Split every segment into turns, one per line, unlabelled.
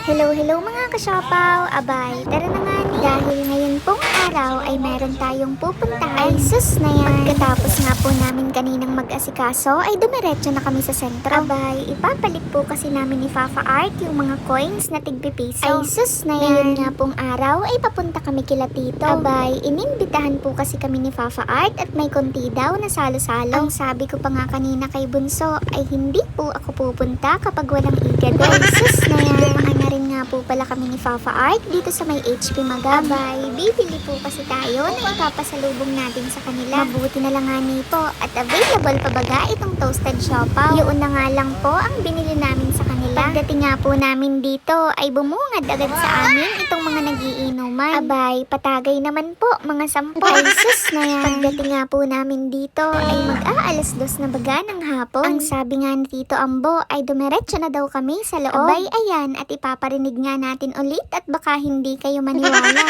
Hello mga kasiopaw! Abay, tara na nga ni. Dahil ngayon pong araw ay meron tayong pupuntahan. Ay sus na yan! Pagkatapos nga po namin kaninang mag-asikaso ay dumiretso na kami sa sentro. Abay, ipapalit po kasi namin ni Fafa Art yung mga coins na tigpipiso. Ay sus na yan! Ngayon nga pong araw ay papunta kami kila Tito. Abay, inimbitahan po kasi kami ni Fafa Art at may konti daw na salo-salo. Ang sabi ko pa nga kanina kay Bunso ay hindi po ako pupunta kapag walang iga doon. Ay sus na yan! Dumaan na rin nga po pala kami ni Fafa Art dito sa may HP Magabay. Bibili po kasi tayo na ipapasalubong natin sa kanila. Mabuti na lang nga po at available pa baga itong toasted siopaw. Yun na nga lang po ang binili namin sa kanila. Pagdating nga po namin dito ay bumungad agad sa amin itong mga nagiinuman. Abay, patagay naman po mga 10. Ay sus na yan. Pagdating nga po namin dito ay mag-aalas 2 na baga ng hapon. Ang sabi nga ni Tito Ambo ay dumiretso na daw kami sa loob. Abay, ayan at ipaparinig nga natin ulit at baka hindi kayo maniwala.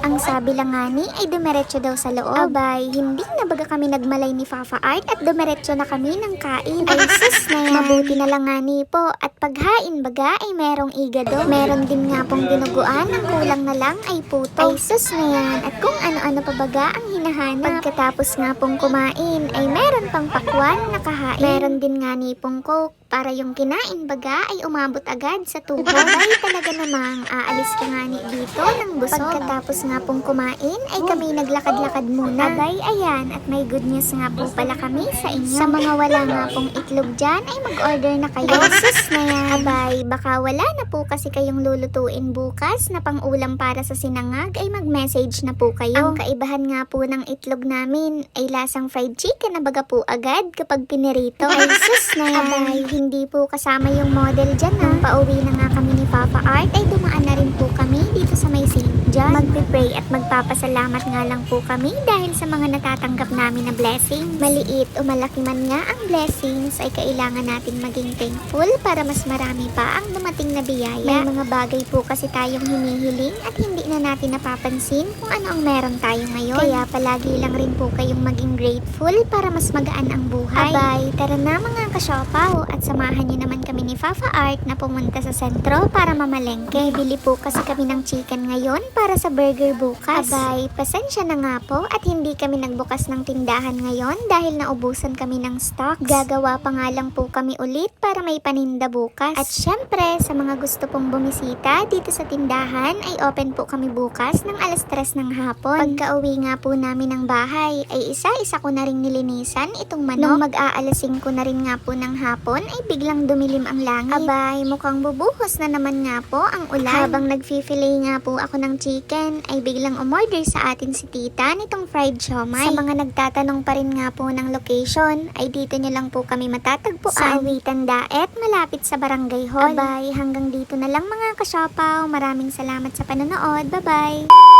Ang sabi lang nga ni ay dumiretso daw sa loob. Abay, hindi na baga kami nagmalay ni Fafa Art at dumiretso na kami ng kain. Ay sus na yan. Mabuti na lang nga ni po at paghain baga ay merong igado. Meron din nga pong dinuguan, ang kulang na lang ay puto. Ay sus na yan. At kung ano-ano pa baga ang hinahanap. Pagkatapos nga pong kumain ay meron pang pakwan na kahain. Meron din nga ni pong coke para yung kinain baga ay umabot agad sa tuhod. Ay talaga namang aalis ka nga ni dito ng busog. Pagkatapos nga pong kumain ay kami naglakad-lakad muna. Abay, ayan at may good news nga po pala kami sa inyo. Sa mga wala nga pong itlog dyan ay mag-order na kayo. Sus na yan. Abay, baka wala na po kasi kayong lulutuin bukas na pang-ulam para sa sinangag ay mag-message na po kayo. Ang kaibahan nga po ng itlog namin ay lasang fried chicken na baga po agad kapag pinirito. Ay sus na yan. Abay, hindi po kasama yung model dyan ha. Nung pauwi na nga kami ni Fafa Art ay dumaan na rin po kami dito sa may St. John. Magpipray at magpapasalamat nga lang po kami dahil sa mga natatanggap namin na blessings. Maliit o malaki man nga ang blessings ay kailangan natin maging thankful para mas marami pa ang dumating na biyaya. May mga bagay po kasi tayong hinihiling at hindi na natin napapansin kung ano ang meron tayo ngayon. Kaya palagi lang rin po kayong maging grateful para mas magaan ang buhay. Abay, tara na mga kasiopaw at samahan niyo naman kami ni Fafa Art na pumunta sa sentro para mamalengke. Bili po kasi kami ng chicken ngayon para sa burger bukas. Abay, pasensya na nga po at hindi kami nagbukas ng tindahan ngayon dahil naubusan kami ng stocks. Gagawa pa nga lang po kami ulit para may paninda bukas. At syempre, sa mga gusto pong bumisita dito sa tindahan ay open po kami bukas ng alas 3 ng hapon. Pagka-uwi nga po namin ng bahay ay isa-isa ko na rin nilinisan itong manok. Nung mag-aalasing ko na rin nga po ng hapon ay biglang dumilim ang langit. Abay, mukhang bubuhos na naman nga po ang ulan. Habang nagfi-fillet nga po ako ng chicken ay biglang umorder sa atin si tita nitong fried siomai. Sa mga nagtatanong pa rin nga po ng location ay dito nyo lang po kami matatagpuan sa Awitan Daet malapit sa Barangay Hall. Abay, hanggang dito na lang mga kasiopaw. Maraming salamat sa panonood. Bye bye!